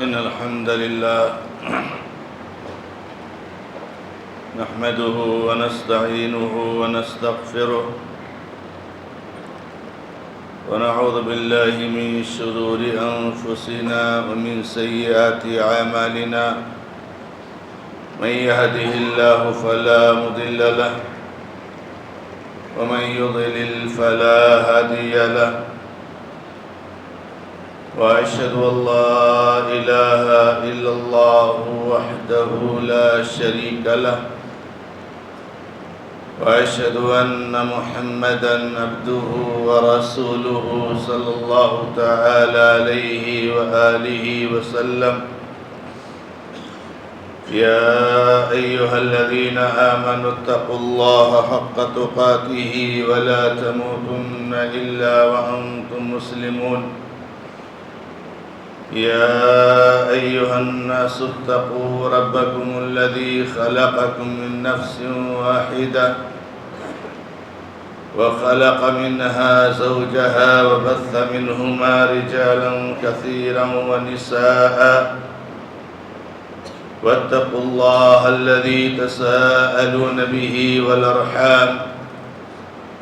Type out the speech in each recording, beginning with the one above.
إن الحمد لله نحمده ونستعينه ونستغفره ونعوذ بالله من شرور أنفسنا ومن سيئات أعمالنا من يهده الله فلا مضل له ومن يضلل فلا هادي له وأشهد أن لا إله إلا الله وحده لا شريك له وأشهد أن محمدًا عبده ورسوله صلى الله تعالى عليه وآله وسلم يا أيها الذين آمنوا اتقوا الله حق تقاته ولا تموتن إلا وأنتم مسلمون يا أيها الناس اتقوا ربكم الذي خلقكم من نفس واحدة وخلق منها زوجها وبث منهما رجالا كثيرا ونساء واتقوا الله الذي تساءلون به والأرحام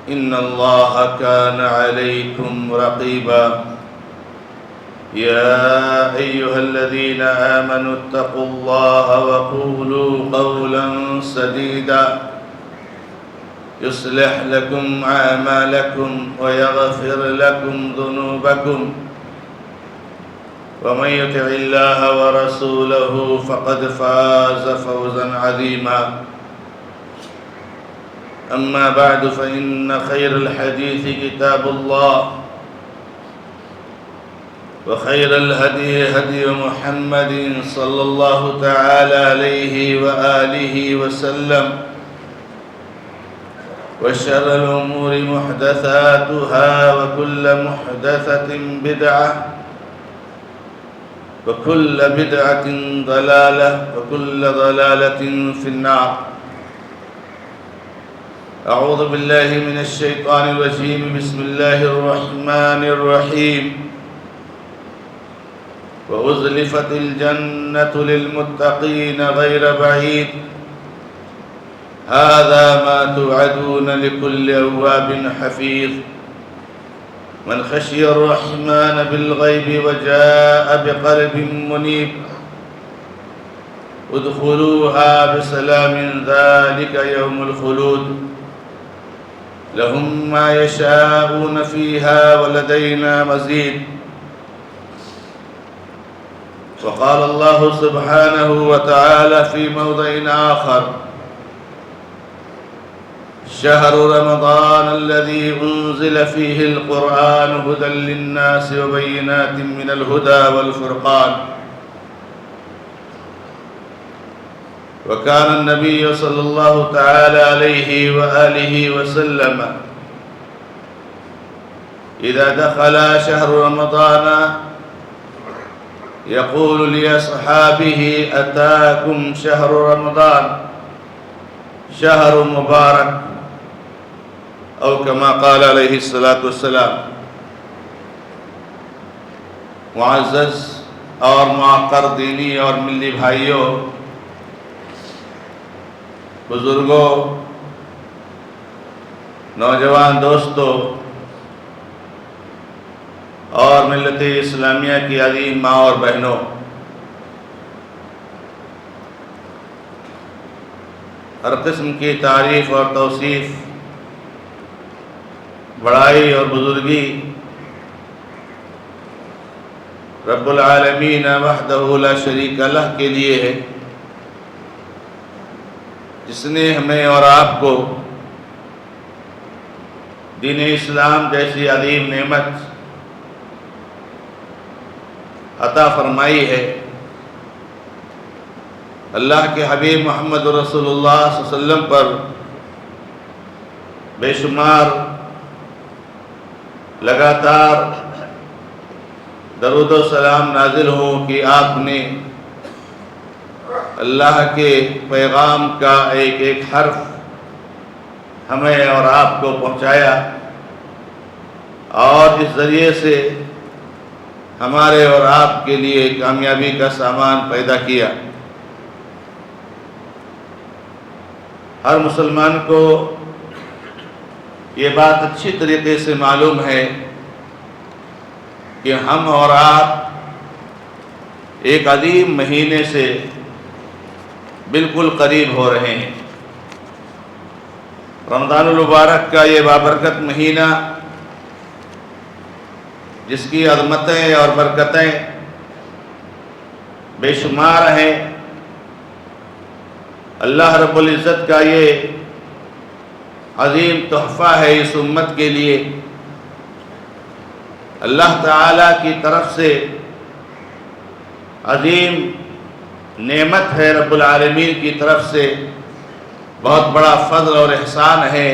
إن الله كان عليكم رقيبا يا أيها الذين آمنوا اتقوا الله وقولوا قولا سديدا يصلح لكم أعمالكم ويغفر لكم ذنوبكم ومن يطع الله ورسوله فقد فاز فوزا عظيما أما بعد فإن خير الحديث كتاب الله وخير الهدي هدي محمد صلى الله تعالى عليه وآله وسلم وشر الأمور محدثاتها وكل محدثة بدعة وكل بدعة ضلالة وكل ضلالة في النار أعوذ بالله من الشيطان الرجيم بسم الله الرحمن الرحيم وأزلفت الجنة للمتقين غير بعيد هذا ما توعدون لكل أواب حفيظ من خشي الرحمن بالغيب وجاء بقلب منيب ادخلوها بسلام ذلك يوم الخلود لهم ما يشاءون فيها ولدينا مزيد وقال الله سبحانه وتعالى في موضع آخر شهر رمضان الذي أنزل فيه القرآن هدى للناس وبينات من الهدى والفرقان وكان النبي صلى الله تعالى عليه وآله وسلم إذا دخل شهر رمضان يقول لأصحابه أتاكم شهر رمضان شهر مبارك أو كما قال عليه الصلاة والسلام معزز اور معقر دینی اور ملی بھائیوں، بزرگوں، نوجوان دوستوں اور ملت اسلامیہ کی عظیم ماں اور بہنوں، ہر قسم کی تعریف اور توصیف، بڑائی اور بزرگی رب العالمین وحدہ لا شریک لہ کے لیے ہے، جس نے ہمیں اور آپ کو دین اسلام جیسی عظیم نعمت عطا فرمائی ہے۔ اللہ کے حبیب محمد رسول اللہ صلی اللہ علیہ وسلم پر بے شمار لگاتار درود و سلام نازل ہوں کہ آپ نے اللہ کے پیغام کا ایک ایک حرف ہمیں اور آپ کو پہنچایا، اور اس ذریعے سے ہمارے اور آپ کے لیے کامیابی کا سامان پیدا کیا۔ ہر مسلمان کو یہ بات اچھی طریقے سے معلوم ہے کہ ہم اور آپ ایک عظیم مہینے سے بالکل قریب ہو رہے ہیں۔ رمضان المبارک کا یہ بابرکت مہینہ، جس کی عظمتیں اور برکتیں بے شمار ہیں، اللہ رب العزت کا یہ عظیم تحفہ ہے اس امت کے لیے۔ اللہ تعالیٰ کی طرف سے عظیم نعمت ہے، رب العالمین کی طرف سے بہت بڑا فضل اور احسان ہے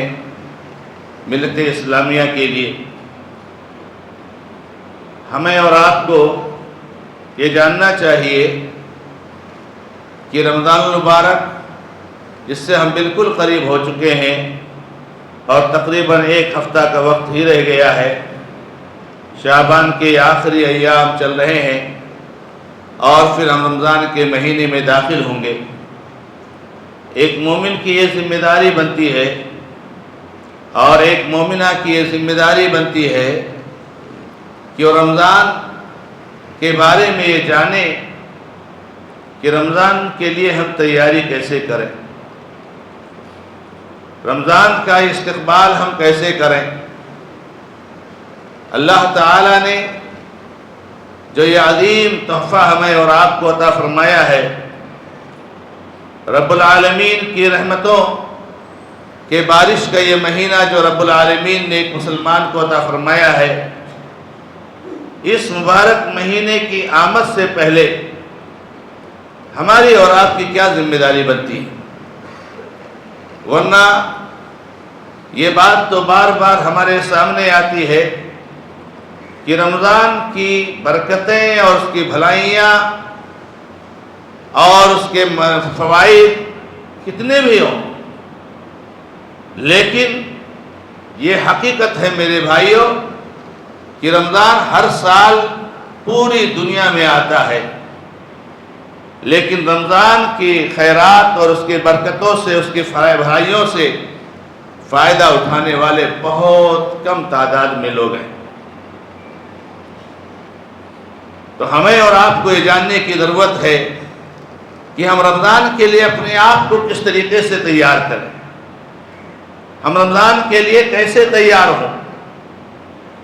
ملت اسلامیہ کے لیے۔ ہمیں اور آپ کو یہ جاننا چاہیے کہ رمضان المبارک، جس سے ہم بالکل قریب ہو چکے ہیں اور تقریباً ایک ہفتہ کا وقت ہی رہ گیا ہے، شعبان کے آخری ایام چل رہے ہیں اور پھر ہم رمضان کے مہینے میں داخل ہوں گے۔ ایک مومن کی یہ ذمہ داری بنتی ہے اور ایک مومنہ کی یہ ذمہ داری بنتی ہے کہ وہ رمضان کے بارے میں یہ جانے کہ رمضان کے لیے ہم تیاری کیسے کریں، رمضان کا استقبال ہم کیسے کریں۔ اللہ تعالیٰ نے جو یہ عظیم تحفہ ہمیں اور آپ کو عطا فرمایا ہے، رب العالمین کی رحمتوں کے بارش کا یہ مہینہ جو رب العالمین نے ایک مسلمان کو عطا فرمایا ہے، اس مبارک مہینے کی آمد سے پہلے ہماری اور آپ کی کیا ذمہ داری بنتی ہے؟ ورنہ یہ بات تو بار بار ہمارے سامنے آتی ہے کہ رمضان کی برکتیں اور اس کی بھلائیاں اور اس کے فوائد کتنے بھی ہوں، لیکن یہ حقیقت ہے میرے بھائیوں کہ رمضان ہر سال پوری دنیا میں آتا ہے، لیکن رمضان کی خیرات اور اس کی برکتوں سے، اس کی بھلائیوں سے فائدہ اٹھانے والے بہت کم تعداد میں لوگ ہیں۔ تو ہمیں اور آپ کو یہ جاننے کی ضرورت ہے کہ ہم رمضان کے لیے اپنے آپ کو کس طریقے سے تیار کریں، ہم رمضان کے لیے کیسے تیار ہوں،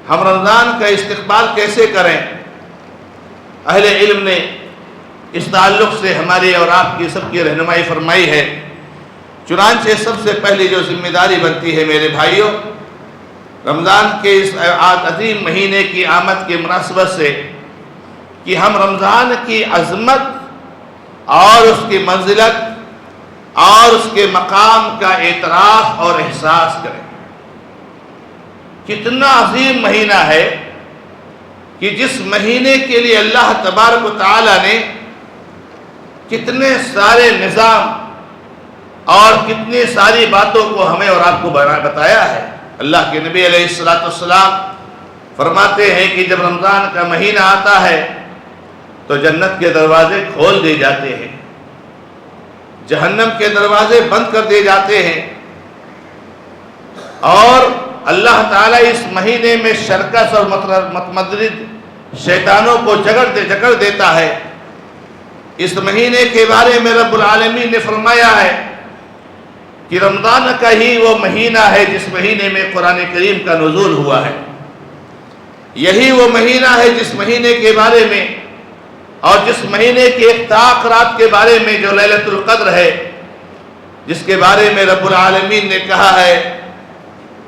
ہم رمضان کا استقبال کیسے کریں۔ اہل علم نے اس تعلق سے ہمارے اور آپ کی سب کی رہنمائی فرمائی ہے۔ چنانچہ سب سے پہلی جو ذمہ داری بنتی ہے میرے بھائیوں، رمضان کے اس عظیم مہینے کی آمد کی مناسبت سے، کہ ہم رمضان کی عظمت اور اس کی منزلت اور اس کے مقام کا اعتراف اور احساس کریں۔ کتنا عظیم مہینہ ہے کہ جس مہینے کے لیے اللہ تبارک و تعالی نے کتنے سارے نظام اور کتنی ساری باتوں کو ہمیں اور آپ کو بتایا ہے۔ اللہ کے نبی علیہ السلام فرماتے ہیں کہ جب رمضان کا مہینہ آتا ہے تو جنت کے دروازے کھول دیے جاتے ہیں، جہنم کے دروازے بند کر دیے جاتے ہیں، اور اللہ تعالیٰ اس مہینے میں شرکس اور متمرد شیطانوں کو جکڑ دیتا ہے۔ اس مہینے کے بارے میں رب العالمین نے فرمایا ہے کہ رمضان کا ہی وہ مہینہ ہے جس مہینے میں قرآن کریم کا نزول ہوا ہے، یہی وہ مہینہ ہے جس مہینے کے بارے میں اور جس مہینے کی افتتاح رات کے بارے میں جو لیلۃ القدر ہے، جس کے بارے میں رب العالمین نے کہا ہے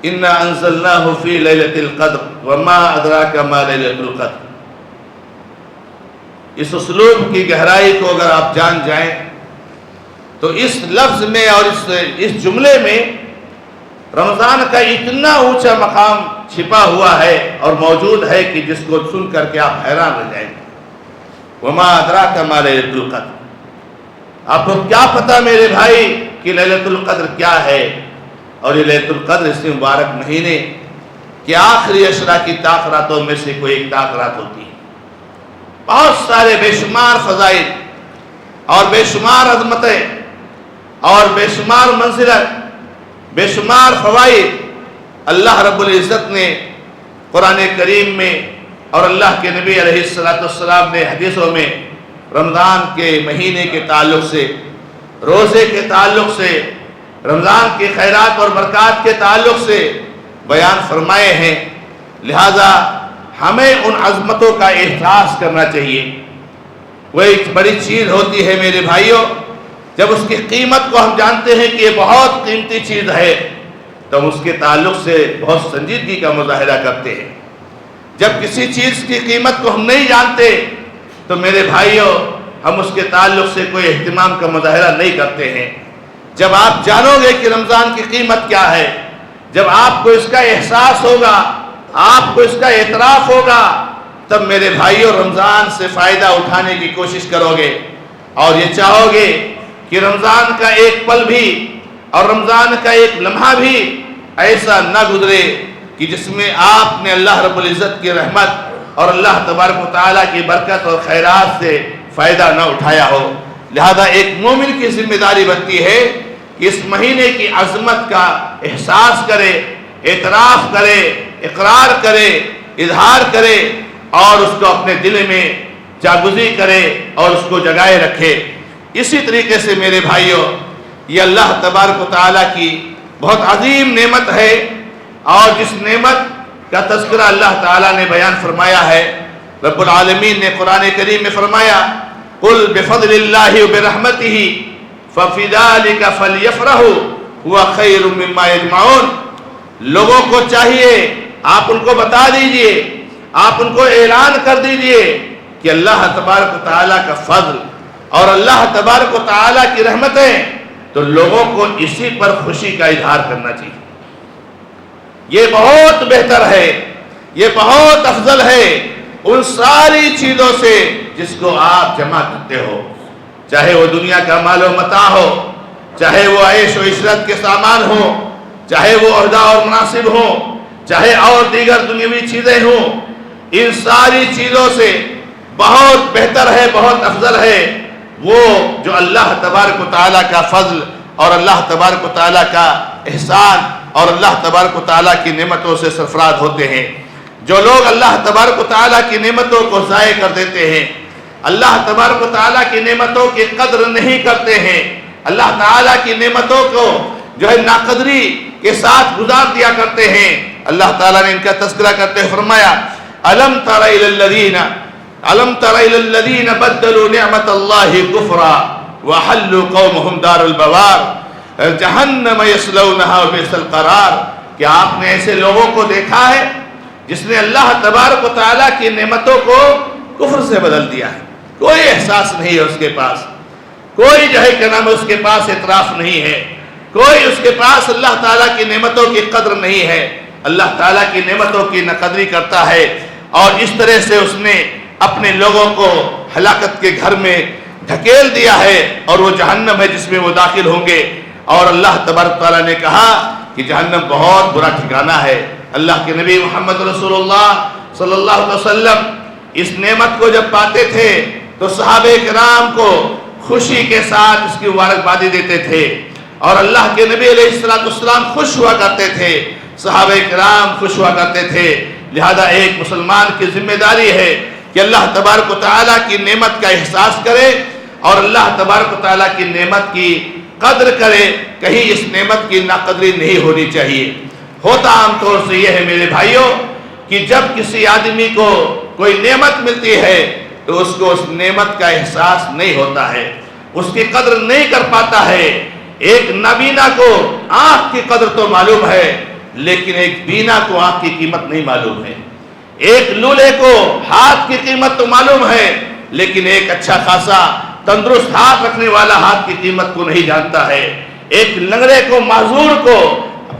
اِنَّا أَنزَلْنَاهُ فِي لَيْلَةِ الْقَدْرِ وَمَا أَدْرَاكَ مَا لَيْلَةُ الْقَدْرِ۔ اس اسلوب کی گہرائی کو اگر آپ جان جائیں تو اس لفظ میں اور اس جملے میں رمضان کا اتنا اونچا مقام چھپا ہوا ہے اور موجود ہے کہ جس کو سن کر کے آپ حیران رہ جائیں گے۔ وَمَا أَدْرَاكَ مَا لَيْلَةُ الْقَدْرِ، آپ کو کیا پتا میرے بھائی کہ لیلۃ القدر کیا ہے؟ اور یہ لیلۃ القدر اس مبارک مہینے کہ آخری عشرہ کی طاق راتوں میں سے کوئی ایک طاق رات ہوتی ہے۔ بہت سارے بے شمار فضائل اور بے شمار عظمتیں اور بے شمار منزلت، بے شمار فوائد اللہ رب العزت نے قرآن کریم میں اور اللہ کے نبی علیہ السلام نے حدیثوں میں رمضان کے مہینے کے تعلق سے، روزے کے تعلق سے، رمضان کے خیرات اور برکات کے تعلق سے بیان فرمائے ہیں۔ لہذا ہمیں ان عظمتوں کا احساس کرنا چاہیے۔ وہ ایک بڑی چیز ہوتی ہے میرے بھائیوں، جب اس کی قیمت کو ہم جانتے ہیں کہ یہ بہت قیمتی چیز ہے تو ہم اس کے تعلق سے بہت سنجیدگی کا مظاہرہ کرتے ہیں۔ جب کسی چیز کی قیمت کو ہم نہیں جانتے تو میرے بھائیوں ہم اس کے تعلق سے کوئی اہتمام کا مظاہرہ نہیں کرتے ہیں۔ جب آپ جانو گے کہ رمضان کی قیمت کیا ہے، جب آپ کو اس کا احساس ہوگا، آپ کو اس کا اعتراف ہوگا، تب میرے بھائیوں رمضان سے فائدہ اٹھانے کی کوشش کرو گے اور یہ چاہو گے کہ رمضان کا ایک پل بھی اور رمضان کا ایک لمحہ بھی ایسا نہ گزرے کہ جس میں آپ نے اللہ رب العزت کی رحمت اور اللہ تبارک و تعالیٰ کی برکت اور خیرات سے فائدہ نہ اٹھایا ہو۔ لہذا ایک مومن کی ذمہ داری بنتی ہے کہ اس مہینے کی عظمت کا احساس کرے، اعتراف کرے، اقرار کرے، اظہار کرے اور اس کو اپنے دل میں جاگزی کرے اور اس کو جگائے رکھے۔ اسی طریقے سے میرے بھائیوں یہ اللہ تبارک و تعالیٰ کی بہت عظیم نعمت ہے، اور جس نعمت کا تذکرہ اللہ تعالیٰ نے بیان فرمایا ہے، رب العالمین نے قرآن کریم میں فرمایا قُلْ بِفَضْلِ اللَّهِ وَبِرَحْمَتِهِ فَفِذَلِكَ فَلْيَفْرَحُوا هُوَ خَيْرٌ مِّمَّا يَجْمَعُونَ۔ لوگوں کو چاہیے آپ ان کو بتا دیجئے، آپ ان کو اعلان کر دیجئے کہ اللہ تبارک و تعالیٰ کا فضل اور اللہ تبارک و تعالیٰ کی رحمتیں، تو لوگوں کو اسی پر خوشی کا اظہار کرنا چاہیے۔ یہ بہت بہتر ہے، یہ بہت افضل ہے ان ساری چیزوں سے جس کو آپ جمع کرتے ہو، چاہے وہ دنیا کا مال و متاع ہو، چاہے وہ عیش و عشرت کے سامان ہو، چاہے وہ عہدہ اور مناصب ہو، چاہے اور دیگر دنیاوی چیزیں ہوں، ان ساری چیزوں سے بہت بہتر ہے، بہت افضل ہے وہ جو اللہ تبارک و تعالیٰ کا فضل اور اللہ تبارک و تعالیٰ کا احسان اور اللہ تبارک و تعالیٰ کی نعمتوں سے سرفراز ہوتے ہیں۔ جو لوگ اللہ تبارک و تعالیٰ کی نعمتوں کو ضائع کر دیتے ہیں، اللہ تبارک و تعالیٰ کی نعمتوں کی قدر نہیں کرتے ہیں، اللہ تعالیٰ کی نعمتوں کو جو ہے ناقدری کے ساتھ گزار دیا کرتے ہیں، اللہ تعالیٰ نے ان کا تذکرہ کرتے ہوئے فرمایا أَلَمْ تَرَ إِلَى الَّذِينَ بَدَّلُوا نِعْمَةَ اللَّهِ كُفْرًا وَحَلُّوا قَوْمَهُمْ دَارَ الْبَوَارِ جَهَنَّمَ يَصْلَوْنَهَا وَبِئْسَ الْقَرَارُ۔ کیا آپ نے ایسے لوگوں کو دیکھا ہے جس نے اللہ تبارک و تعالیٰ کی نعمتوں کو کفر سے بدل دیا ہے؟ کوئی احساس نہیں ہے اس کے پاس، کوئی جو ہے کہ نام اس کے پاس اعتراف نہیں ہے، کوئی اس کے پاس اللہ تعالیٰ کی نعمتوں کی قدر نہیں ہے، اللہ تعالیٰ کی نعمتوں کی ناقدری کرتا ہے، اور اس طرح سے اس نے اپنے لوگوں کو ہلاکت کے گھر میں دھکیل دیا ہے، اور وہ جہنم ہے جس میں وہ داخل ہوں گے۔ اور اللہ تبارک تعالیٰ نے کہا کہ جہنم بہت برا ٹھکانہ ہے۔ اللہ کے نبی محمد رسول اللہ صلی اللہ علیہ وسلم اس نعمت کو جب پاتے تھے تو صحابہ کرام کو خوشی کے ساتھ اس کی مبارکبادی دیتے تھے، اور اللہ کے نبی علیہ السلام خوش ہوا کرتے تھے، صحابہ کرام خوش ہوا کرتے تھے۔ لہذا ایک مسلمان کی ذمہ داری ہے کہ اللہ تبارک و تعالیٰ کی نعمت کا احساس کرے اور اللہ تبارک و تعالیٰ کی نعمت کی قدر کرے، کہیں اس نعمت کی ناقدری نہیں ہونی چاہیے۔ ہوتا عام طور سے یہ ہے میرے بھائیوں کہ جب کسی آدمی کو کوئی نعمت ملتی ہے تو اس کو اس نعمت کا احساس نہیں ہوتا ہے، اس کی قدر نہیں کر پاتا ہے۔ ایک نابینا کو آنکھ کی قدر تو معلوم ہے، لیکن ایک بینا کو آنکھ کی قیمت نہیں معلوم ہے۔ ایک لولے کو ہاتھ کی قیمت تو معلوم ہے، لیکن ایک اچھا خاصا تندرست ہاتھ رکھنے والا ہاتھ کی قیمت کو نہیں جانتا ہے۔ ایک لنگڑے کو، معذور کو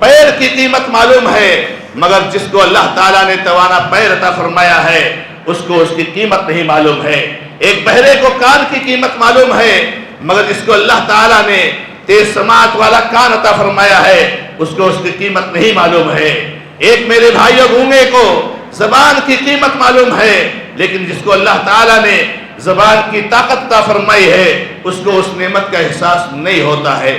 پیر کی قیمت معلوم ہے، مگر جس کو اللہ تعالیٰ نے توانا پیر عطا فرمایا ہے اس کو اس کی قیمت نہیں معلوم ہے۔ ایک بہرے کو کان کی قیمت معلوم ہے، مگر جس کو اللہ تعالیٰ نے تیز سماعت والا کان عطا فرمایا ہے اس کو اس کی قیمت نہیں معلوم ہے۔ ایک میرے بھائیوں گونگے کو زبان کی قیمت معلوم ہے، لیکن جس کو اللہ تعالیٰ نے زبان کی طاقت عطا فرمائی ہے اس کو اس نعمت کا احساس نہیں ہوتا ہے،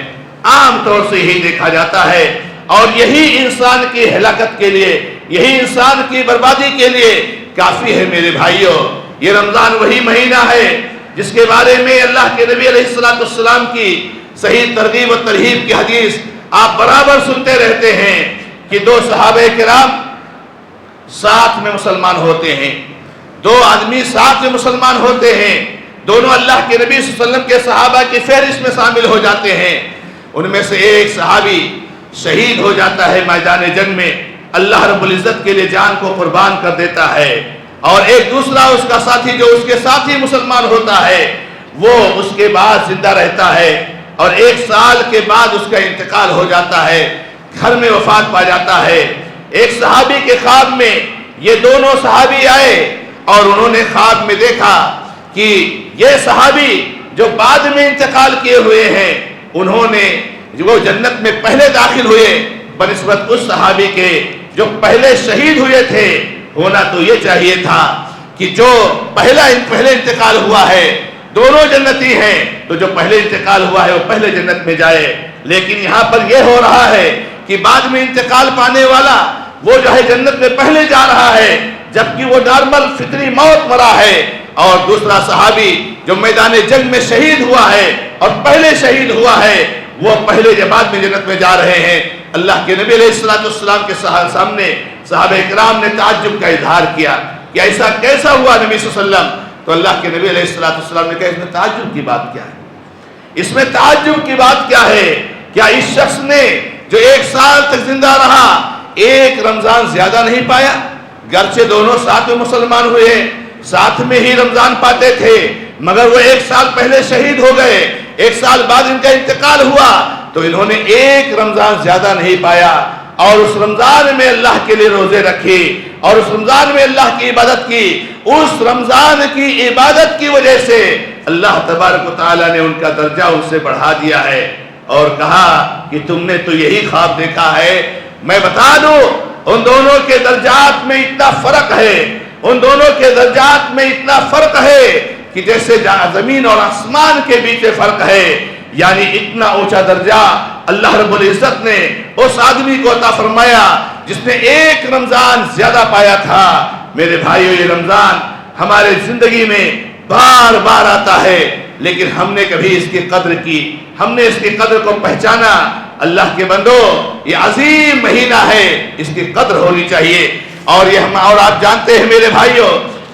عام طور سے یہی دیکھا جاتا ہے۔ اور یہی انسان کی ہلاکت کے لیے، یہی انسان کی بربادی کے لیے کافی ہے میرے بھائیوں۔ یہ رمضان وہی مہینہ ہے جس کے بارے میں اللہ کے نبی علیہ السلام کی صحیح ترغیب و ترہیب کی حدیث آپ برابر سنتے رہتے ہیں کہ دو صحابہ کرام ساتھ میں مسلمان ہوتے ہیں، دو آدمی ساتھ میں مسلمان ہوتے ہیں، دونوں اللہ کے نبی صلی اللہ علیہ وسلم کے صحابہ کی فہرست میں شامل ہو جاتے ہیں۔ ان میں سے ایک صحابی شہید ہو جاتا ہے میدان جنگ میں، اللہ رب العزت کے لیے جان کو قربان کر دیتا ہے، اور ایک دوسرا اس کا ساتھی جو اس کے ساتھی مسلمان ہوتا ہے وہ اس کے بعد زندہ رہتا ہے، اور 1 سال کے بعد اس کا انتقال ہو جاتا ہے، گھر میں وفات پا جاتا ہے۔ ایک صحابی کے خواب میں یہ دونوں صحابی آئے اور انہوں نے خواب میں دیکھا کہ یہ صحابی جو بعد میں انتقال کیے ہوئے ہیں انہوں نے وہ جنت میں پہلے داخل ہوئے بنسبت اس صحابی کے جو پہلے شہید ہوئے تھے۔ ہونا تو یہ چاہیے تھا کہ جو پہلے انتقال ہوا ہے دونوں جنتی ہیں، تو جو پہلے انتقال ہوا ہے وہ پہلے جنت میں جائے، لیکن یہاں پر یہ ہو رہا ہے کہ بعد میں انتقال پانے والا وہ جو ہے جنت میں پہلے جا رہا ہے، جبکہ وہ نارمل فطری موت مرا ہے، اور دوسرا صحابی جو میدان جنگ میں شہید ہوا ہے اور پہلے شہید ہوا ہے وہ پہلے یا بعد میں جنت میں جا رہے ہیں۔ اللہ کے نبی علیہ السلام کے سامنے صحابہ کرام نے تعجب کا اظہار کیا کہ ایسا کیسا ہوا نبی صلی اللہ علیہ وسلم؟ تو اللہ کے نبی علیہ السلام نے کہا اس میں تعجب کی بات کیا ہے؟ اس میں تعجب کی بات کیا ہے؟ کیا اس شخص نے جو 1 سال تک زندہ رہا 1 رمضان زیادہ نہیں پایا؟ گرچہ دونوں ساتھ میں مسلمان ہوئے، ساتھ میں ہی رمضان پاتے تھے، مگر وہ 1 سال پہلے شہید ہو گئے، 1 سال بعد ان کا انتقال ہوا، تو انہوں نے 1 رمضان زیادہ نہیں پایا، اور اس رمضان میں اللہ کے لیے روزے رکھے اور اس رمضان میں اللہ کی عبادت کی۔ اس رمضان کی عبادت کی وجہ سے اللہ تبارک و تعالیٰ نے ان کا درجہ ان سے بڑھا دیا ہے، اور کہا کہ تم نے تو یہی خواب دیکھا ہے۔ میں بتا دوں ان دونوں کے درجات میں اتنا فرق ہے، ان دونوں کے درجات میں اتنا فرق ہے کہ جیسے زمین اور آسمان کے بیچ فرق ہے، یعنی اتنا اونچا درجہ اللہ رب العزت نے اس آدمی کو عطا فرمایا جس نے 1 رمضان زیادہ پایا تھا۔ میرے بھائیو، یہ رمضان ہمارے زندگی میں بار بار آتا ہے، لیکن ہم نے کبھی اس کی قدر کی، ہم نے اس کی قدر کو پہچانا؟ اللہ کے بندو، یہ عظیم مہینہ ہے، اس کی قدر ہونی چاہیے۔ اور یہ ہم اور آپ جانتے ہیں میرے بھائیو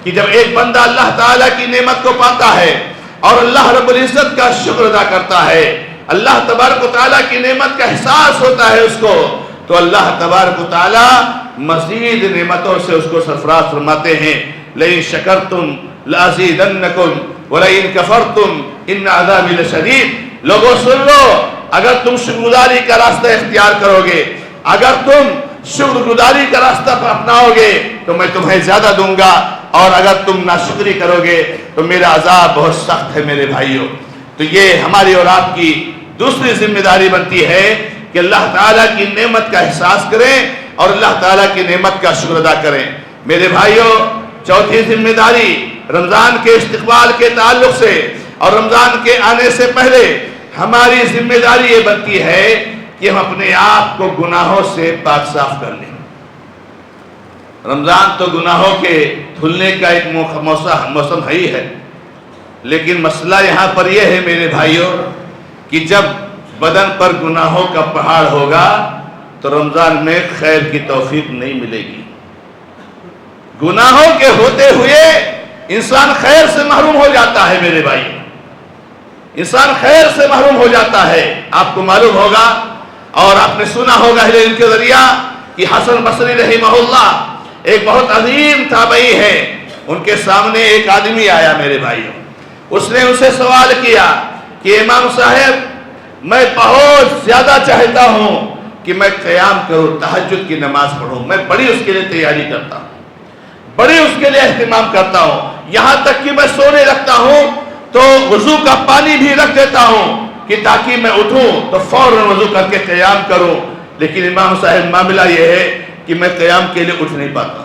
کہ جب ایک بندہ اللہ تعالیٰ کی نعمت کو پاتا ہے اور اللہ رب العزت کا شکر ادا کرتا ہے، اللہ تبارک و تعالیٰ کی نعمت کا احساس ہوتا ہے اس کو، تو اللہ تبارک و تعالیٰ مزید نعمتوں سے اس کو سرفراز فرماتے ہیں۔ لئن شکرتم لازیدنکم ولئن کفرتم ان عذابی لشدید۔ لوگوں سن لو، اگر تم شکرگزاری کا راستہ اختیار کرو گے، اگر تم شکرگزاری کا راستہ اپناؤ گے تو میں تمہیں زیادہ دوں گا، اور اگر تم ناشکری کرو گے تو میرا عذاب بہت سخت ہے میرے بھائیوں۔ تو یہ ہماری اور آپ کی دوسری ذمہ داری بنتی ہے کہ اللہ تعالیٰ کی نعمت کا احساس کریں اور اللہ تعالیٰ کی نعمت کا شکر ادا کریں۔ میرے بھائیوں، چوتھی ذمہ داری رمضان کے استقبال کے تعلق سے اور رمضان کے آنے سے پہلے ہماری ذمہ داری یہ بنتی ہے کہ ہم اپنے آپ کو گناہوں سے پاک صاف کر لیں۔ رمضان تو گناہوں کے دھلنے کا ایک موسم ہی ہے، لیکن مسئلہ یہاں پر یہ ہے میرے بھائیوں کہ جب بدن پر گناہوں کا پہاڑ ہوگا تو رمضان میں خیر کی توفیق نہیں ملے گی۔ گناہوں کے ہوتے ہوئے انسان خیر سے محروم ہو جاتا ہے میرے بھائی، انسان خیر سے محروم ہو جاتا ہے۔ آپ کو معلوم ہوگا اور آپ نے سنا ہوگا ان کے ذریعہ کہ حسن بصری رحمہ اللہ ایک بہت عظیم تابعی ہے، ان کے سامنے ایک آدمی آیا میرے بھائیوں، اس نے ان سے سوال کیا کہ امام صاحب، میں بہت زیادہ چاہتا ہوں کہ میں قیام کروں، تہجد کی نماز پڑھوں، میں بڑی اس کے لیے تیاری کرتا ہوں، بڑی اس کے لیے اہتمام کرتا ہوں، یہاں تک کہ میں سونے لگتا ہوں تو وضو کا پانی بھی رکھ دیتا ہوں کہ تاکہ میں اٹھوں تو فوراً وضو کر کے قیام کروں، لیکن امام صاحب معاملہ یہ ہے کہ میں قیام کے لیے اٹھ نہیں پاتا،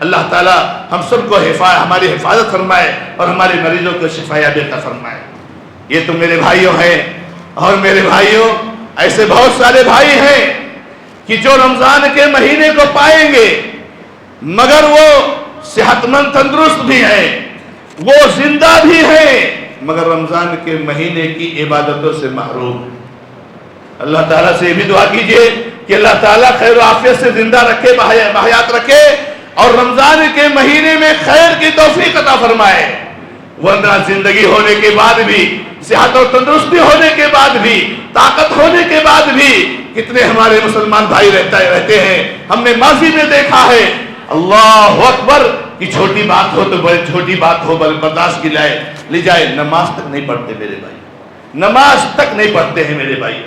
اللہ تعالیٰ ہم سب کو ہماری حفاظت فرمائے اور ہمارے مریضوں کو شفا عطا فرمائے۔ یہ تو میرے بھائیوں ہیں، اور میرے بھائیوں ایسے بہت سارے بھائی ہیں کہ جو رمضان کے مہینے کو پائیں گے مگر وہ صحت مند تندرست بھی ہیں، وہ زندہ بھی ہیں، مگر رمضان کے مہینے کی عبادتوں سے محروم ہیں۔ اللہ تعالیٰ سے یہ بھی دعا کیجئے کہ اللہ تعالیٰ خیر و عافیت سے زندہ رکھے، بحیات رکھے، اور رمضان کے مہینے میں خیر کی توفیق عطا فرمائے۔ ورنہ زندگی ہونے کے بعد بھی، صحت اور تندرستی ہونے کے بعد بھی، طاقت ہونے کے بعد بھی کتنے ہمارے مسلمان بھائی رہتے ہیں، ہم نے ماضی میں دیکھا ہے، اللہ اکبر کہ چھوٹی بات ہو تو بڑی چھوٹی بات ہو برداشت کی لی جائے، نماز تک نہیں پڑھتے میرے بھائی، نماز تک نہیں پڑھتے ہیں میرے بھائی۔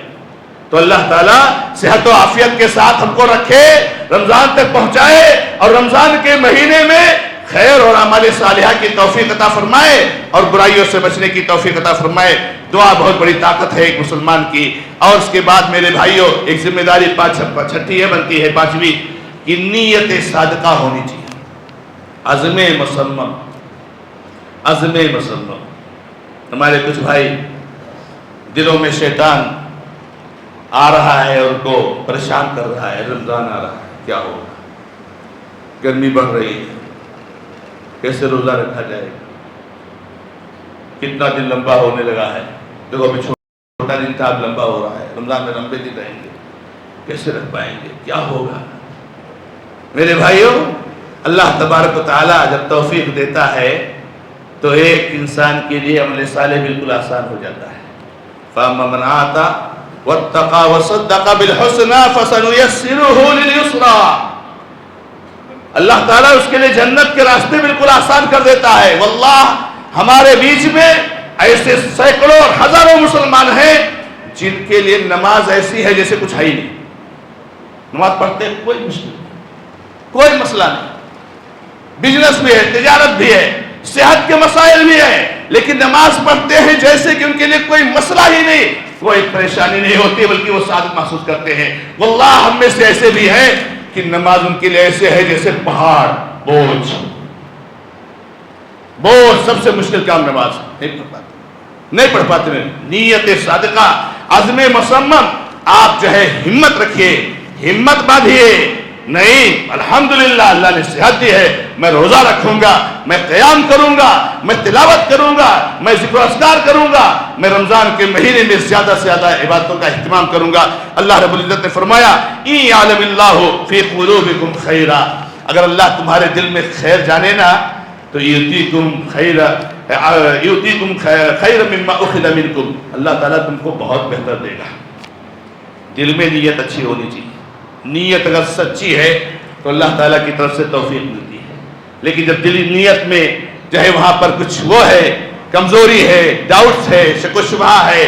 تو اللہ تعالیٰ صحت و عافیت کے ساتھ ہم کو رکھے، رمضان تک پہنچائے، اور رمضان کے مہینے میں خیر اور اعمال صالحہ کی توفیق عطا فرمائے اور برائیوں سے بچنے کی توفیق عطا فرمائے۔ دعا بہت بڑی طاقت ہے ایک مسلمان کی۔ اور اس کے بعد میرے بھائیوں ایک ذمہ داری چھٹی ہے بنتی ہے، پانچویں، کہ نیت صادقہ ہونی چاہیے، عزم مصمم، عزم مصمم۔ ہمارے کچھ بھائی دلوں میں شیطان آ رہا ہے اور ان کو پریشان کر رہا ہے، رمضان آ رہا ہے، کیا ہوگا، گرمی بڑھ رہی ہے، کیسے روزہ رکھا جائے گا، کتنا دن لمبا ہونے لگا ہے، دیکھو ابھی چھوٹا دن تھا اب لمبا ہو رہا ہے، رمضان میں لمبے دن رہیں گے، کیسے رکھ پائیں گے، کیا ہوگا۔ میرے بھائیوں اللہ تبارک و تعالیٰ جب توفیق دیتا ہے تو ایک انسان کے لیے عمل صالح بالکل آسان ہو جاتا ہے۔ فَأَمَّا مَنْ آتَى وَاتَّقَى وَصَدَّقَ بِالْحُسْنَى فَسَنُيَسِّرُهُ لِلْيُسْرَى، اللہ تعالیٰ اس کے لیے جنت کے راستے بالکل آسان کر دیتا ہے۔ واللہ ہمارے بیچ میں ایسے سینکڑوں اور ہزاروں مسلمان ہیں جن کے لیے نماز ایسی ہے جیسے کچھ ہے ہی نہیں، نماز پڑھتے ہیں کوئی مشکل نہیں، کوئی مسئلہ نہیں، بزنس بھی ہے، تجارت بھی ہے، صحت کے مسائل بھی ہیں، لیکن نماز پڑھتے ہیں جیسے کہ ان کے لیے کوئی مسئلہ ہی نہیں، کوئی پریشانی نہیں ہوتی بلکہ وہ سعادت محسوس کرتے ہیں۔ واللہ ہم میں سے ایسے بھی ہیں کہ نماز ان کے لیے ایسے ہے جیسے پہاڑ، بوجھ سب سے مشکل کام نماز، نہیں پڑھ پاتے نیت صادقہ، عزم مصمم، آپ جو ہے ہمت رکھیے، ہمت باندھیے، نہیں الحمدللہ اللہ نے صحت دی ہے، میں روزہ رکھوں گا، میں قیام کروں گا، میں تلاوت کروں گا، میں ذکر و اذکار کروں گا، میں رمضان کے مہینے میں زیادہ سے زیادہ عبادتوں کا اہتمام کروں گا۔ اللہ رب العزت نے فرمایا اِن یعلم اللہ فی قلوبکم خیرا، اگر اللہ تمہارے دل میں خیر جانے نا تو یؤتیکم خیر مما اخذ منکم، اللہ تعالیٰ تم کو بہت بہتر دے گا۔ دل میں نیت اچھی ہونی چاہیے، نیت اگر سچی ہے تو اللہ تعالیٰ کی طرف سے توفیق ملتی ہے، لیکن جب دلی نیت میں جو ہے وہاں پر کچھ وہ ہے، کمزوری ہے، ڈاؤٹس ہے، شک و شبہ ہے،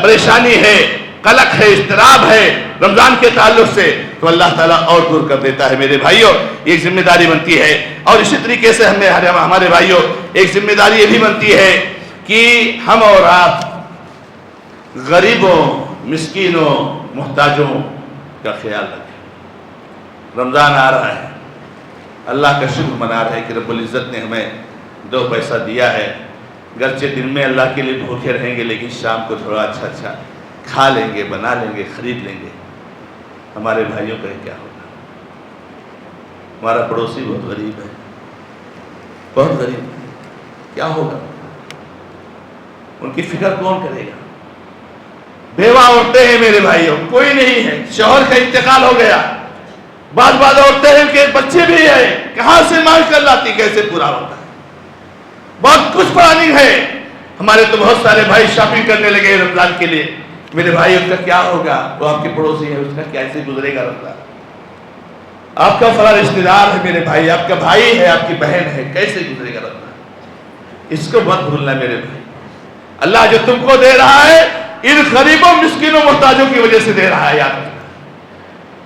پریشانی ہے، قلق ہے، اضطراب ہے رمضان کے تعلق سے، تو اللہ تعالیٰ اور دور کر دیتا ہے۔ میرے بھائیوں ایک ذمہ داری بنتی ہے، اور اسی طریقے سے ہمارے بھائیوں ایک ذمہ داری یہ بھی بنتی ہے کہ ہم اور آپ غریبوں، مسکینوں، محتاجوں کا خیال رکھیں۔ رمضان آ رہا ہے، اللہ کا شکر منا رہے کہ رب العزت نے ہمیں 2 پیسہ دیا ہے، گرچہ دن میں اللہ کے لیے بھوکے رہیں گے لیکن شام کو تھوڑا اچھا کھا لیں گے، بنا لیں گے، خرید لیں گے۔ ہمارے بھائیوں کا کیا ہوگا؟ ہمارا پڑوسی بہت غریب ہے، بہت غریب ہے، کیا ہوگا؟ ان کی فکر کون کرے گا؟ بیوہ عورتیں ہیں میرے بھائیوں، کوئی نہیں ہے، شوہر کا انتقال ہو گیا، بعض عورتیں ہیں کہ بچے بھی ہیں، کہاں سے مانگ کر لاتی، کیسے پورا ہوتا ہے؟ بہت کچھ پلاننگ ہے۔ ہمارے تو بہت سارے بھائی شاپنگ کرنے لگے رمضان کے لیے۔ میرے بھائی اس کا کیا ہوگا؟ وہ آپ کے پڑوسی ہے، اس کا کیسے گزرے گا رمضان؟ آپ کا فلاں رشتہ دار ہے میرے بھائی، آپ کا بھائی ہے، آپ کی بہن ہے، کیسے گزرے گا رمضان؟ اس کو مت بھولنا میرے بھائی، اللہ جو تم کو دے رہا ہے ان غریبوں، مسکینوں، محتاجوں کی وجہ سے دے رہا ہے، یاد رکھنا۔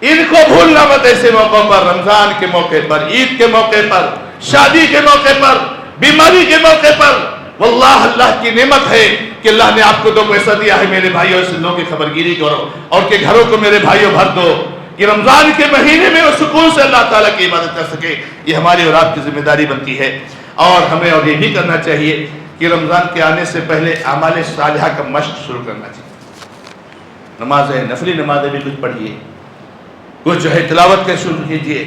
ان کو بھولنا مت ایسے موقعوں پر، رمضان کے موقع پر، عید کے موقع پر، شادی کے موقع پر، بیماری کے موقع پر۔ واللہ اللہ کی نعمت ہے کہ اللہ نے آپ کو 2 پیسہ دیا ہے میرے بھائیوں، اس لوگوں کی خبرگیری کرو اور کے گھروں کو میرے بھائیوں بھر دو۔ کہ رمضان کے مہینے میں وہ سکون سے اللہ تعالیٰ کی عبادت کر سکے. یہ ہماری اور آپ کی ذمہ داری بنتی ہے. اور ہمیں اور یہ بھی کرنا چاہیے کہ رمضان کے آنے سے پہلے اعمال صالحہ کا مشق شروع کرنا چاہیے. نمازیں، نفلی نمازیں بھی کچھ پڑھیے، کچھ جو ہے تلاوت کا شروع کیجیے،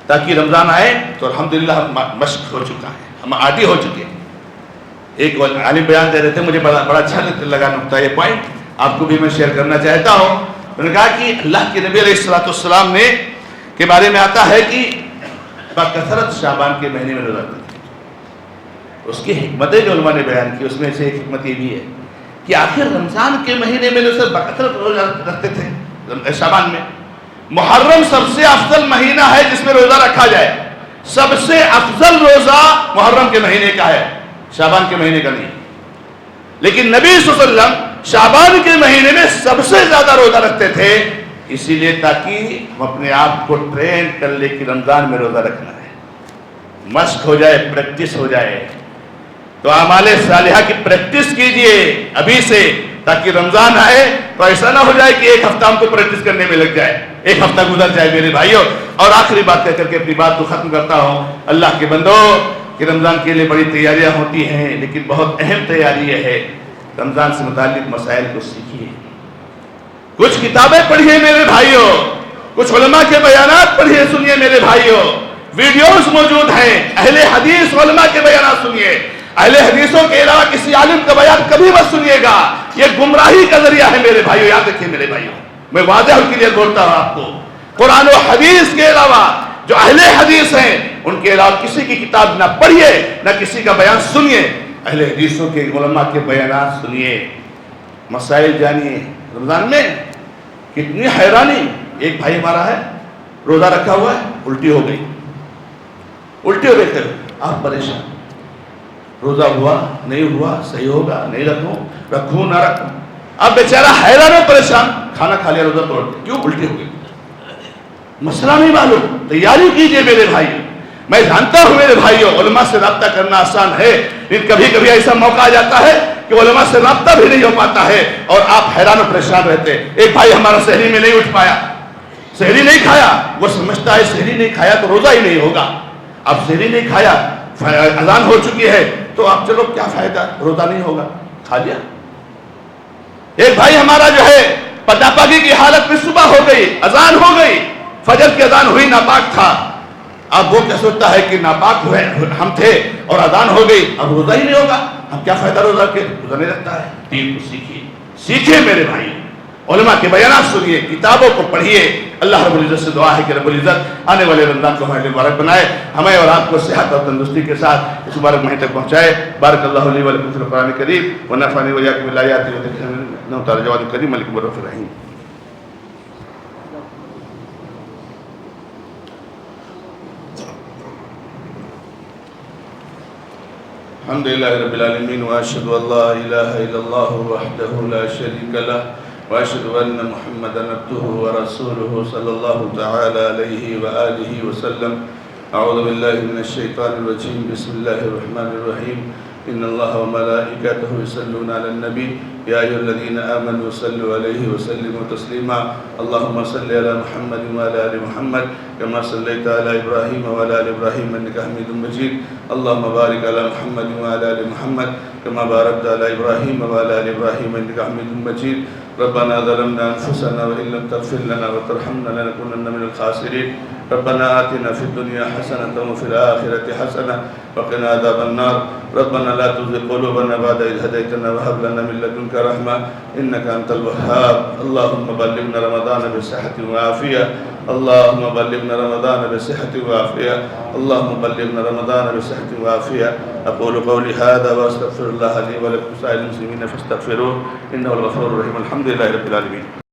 تاکہ رمضان آئے تو الحمدللہ ہم مشق ہو چکا ہے، ہم عادی ہو چکے ہیں. ایک عالم بیان دے رہے تھے، مجھے بڑا اچھا لگا نقطہ، یہ پوائنٹ آپ کو بھی میں شیئر کرنا چاہتا ہوں. میں نے کہا کہ اللہ کے نبی علیہ السلام نے کے بارے میں آتا ہے کہ بکثرت شعبان کے مہینے میں روزہ رکھتے تھے. اس کی حکمتیں جو علماء نے بیان کی، اس میں سے ایک حکمت یہ بھی ہے کہ آخر رمضان کے مہینے میں جو بکثرت روزہ رکھتے تھے شعبان میں. محرم سب سے افضل مہینہ ہے جس میں روزہ رکھا جائے. سب سے افضل روزہ محرم کے مہینے کا ہے، شعبان کے مہینے کا نہیں. لیکن نبی صلی اللہ علیہ وسلم شعبان کے مہینے میں سب سے زیادہ روزہ رکھتے تھے، اسی لیے تاکہ ہم اپنے آپ کو ٹرین کر لے کہ رمضان میں روزہ رکھنا ہے، مشق ہو جائے، پریکٹس ہو جائے. تو اعمال صالحہ کی پریکٹس کیجئے ابھی سے، تاکہ رمضان آئے تو ایسا نہ ہو جائے کہ ایک ہفتہ ہم کو پریکٹس کرنے میں لگ جائے، ایک ہفتہ گزر جائے میرے بھائیوں. اور آخری بات کہہ کر کے اپنی بات کو ختم کرتا ہوں. اللہ کے بندو، کہ رمضان کے لیے بڑی تیاریاں ہوتی ہیں، لیکن بہت اہم تیاری یہ ہے رمضان سے متعلق مسائل کو سیکھیے. کچھ کتابیں پڑھیے میرے بھائیوں، کچھ علماء کے بیانات پڑھیے، سنیے میرے بھائیوں. ویڈیوز موجود ہیں، اہل حدیث علماء کے بیانات سنیے. اہل حدیثوں کے علاوہ کسی عالم کا بیان کبھی مت سنیے گا، یہ گمراہی کا ذریعہ ہے میرے بھائیوں. یاد رکھیے میرے بھائیوں، میں واضح اور کلیئر بولتا ہوں آپ کو. قرآن و حدیث کے علاوہ جو اہل حدیث ہیں ان کے علاوہ کسی کی کتاب نہ پڑھیے، نہ کسی کا بیان سنیے. اہل حدیثوں کے علماء کے بیانات سنیے، مسائل جانیے. رمضان میں کتنی حیرانی. ایک بھائی ہمارا ہے، روزہ رکھا ہوا ہے، الٹی ہو گئی. الٹی ہو گئی، آپ پریشان، روزہ ہوا نہیں ہوا، صحیح ہوگا نہیں رکھوں نہ رکھوں. اب بیچارہ حیران و پریشان، کھانا کھا لیا، روزہ توڑ دیا، کیوں؟ الٹی ہو گئی. مسئلہ نہیں معلوم. تیاری کیجئے میرے بھائی. میں جانتا ہوں میرے بھائیوں علماء سے رابطہ کرنا آسان ہے، لیکن کبھی کبھی ایسا موقع آ جاتا ہے کہ علماء سے رابطہ بھی نہیں ہو پاتا ہے اور آپ حیران و پریشان رہتے. ایک بھائی ہمارا سحری میں نہیں اٹھ پایا، سحری نہیں کھایا. وہ سمجھتا ہے سحری نہیں کھایا تو روزہ ہی نہیں ہوگا. اب سحری نہیں کھایا، اذان ہو چکی ہے تو آپ چلو کیا فائدہ، روزہ نہیں ہوگا، کھا لیا. ایک بھائی ہمارا جو ہے پاکی کی حالت میں صبح ہو گئی، اذان ہو گئی، فجر کی اذان ہوئی، ناپاک تھا. اب وہ کیا سوچتا ہے کہ ناپاک ہوئے ہم تھے اور اذان ہو گئی، اب روزہ ہی نہیں ہوگا، ہم کیا فائدہ روزہ کے. روزہ نہیں رکھتا ہے. دین کو سیکھیے، سیکھیے میرے بھائی. علماء کے بیانات سنیے، کتابوں کو پڑھیے. اللہ رب العزت سے دعا ہے کہ رب العزت آنے والے رمضان کو ہمارے لیے مبارک بنائے، ہمیں اور آپ کو صحت اور تندرستی کے ساتھ اس مبارک مہینے تک پہنچائے. بارک اللہ علی ولکم فی القرآن الکریم ونفعنی وإیاکم بالآیات والذکر انہ تعالی جواد کریم ملک الرحمن الرحیم. الحمد للہ رب العالمین واشہد ان لا الہ الا اللہ وحدہ لا شریک لہ واشہد ان محمدا عبدہ ورسولہ صلی اللہ تعالی علیہ وآلہ وسلم. اعوذ باللہ من الشیطان الرجیم، بسم اللہ الرحمن الرحیم. ان اللہ وملائکتہ یصلون علی النبی یا ایھا الذین آمنوا صلوا علیہ وسلموا تسلیما. اللہم صل علی محمد وعلی آل محمد کما صلیت علی ابراہیم وعلی آل ابراہیم انک حمید مجید. اللہم بارک علی محمد وعلی آل محمد کما بارکت علی ابراہیم وعلی آل ابراہیم انک حمید مجید. ربنا ظلمنا انفسنا وان لم تغفر لنا وترحمنا لنكونن من الخاسرين. ربنا آتنا في الدنيا حسنة وفي الآخرة حسنة وقنا عذاب النار. ربنا لا تزغ قلوبنا بعد إذ هديتنا وهب لنا من لدنك رحمة إنك أنت الوهاب. اللهم بلغنا رمضان بصحة وعافية. اللهم بلغنا رمضان بصحة وعافية. اللهم بلغنا رمضان بصحة وعافية. أقول قولي هذا وأستغفر الله لي ولكم سائر المسلمين فاستغفروه إنه الغفور الرحيم. الحمد لله رب العالمين.